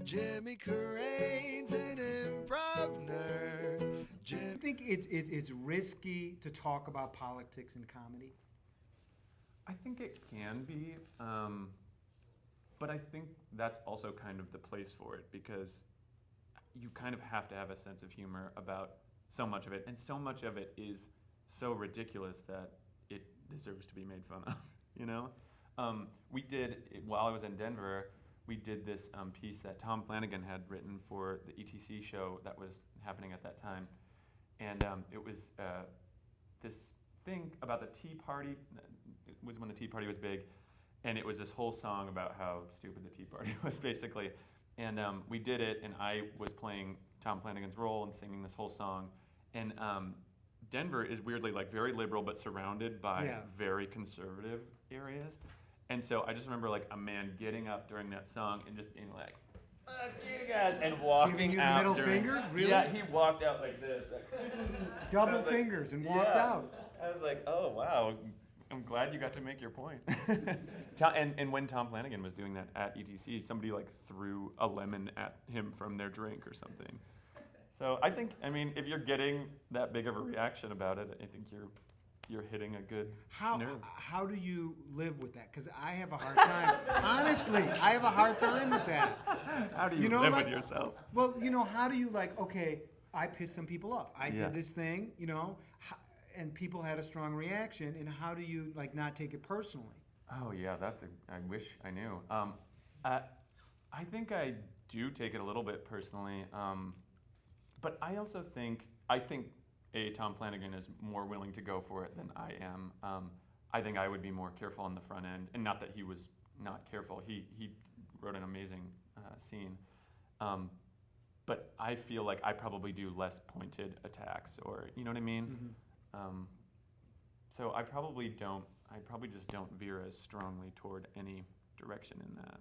Jimmy Carrane's an improv nerd. I think it's risky to talk about politics in comedy. I think it can be, but I think that's also kind of the place for it because you kind of have to have a sense of humor about so much of it, and so much of it is so ridiculous that it deserves to be made fun of, you know? We did, while I was in Denver, we did this piece that Tom Flanagan had written for the ETC show that was happening at that time. And it was this thing about the Tea Party. It was when the Tea Party was big. And it was this whole song about how stupid the Tea Party was, basically. And we did it, and I was playing Tom Flanagan's role and singing this whole song. And Denver is weirdly like very liberal, but surrounded by very conservative areas. And so I just remember like a man getting up during that song and just being like, "Fuck you guys," and walking Giving you out. the middle fingers? Really? Yeah, he walked out like this. Like, Double fingers and walked out. I was like, oh wow, I'm glad you got to make your point. And when Tom Flanagan was doing that at ETC, somebody like threw a lemon at him from their drink or something. So I mean, if you're getting that big of a reaction about it, I think you're hitting a good nerve. How do you live with that? Because I have a hard time. Honestly, I have a hard time with that. How do you live with yourself? Well, how do you okay, I pissed some people off. I did this thing, and people had a strong reaction, and how do you not take it personally? Oh yeah, I wish I knew. I think I do take it a little bit personally, but I also think Tom Flanagan is more willing to go for it than I am. I think I would be more careful on the front end, and not that he was not careful. He wrote an amazing scene, but I feel like I probably do less pointed attacks, or you know what I mean. Mm-hmm. So I probably just don't veer as strongly toward any direction in that.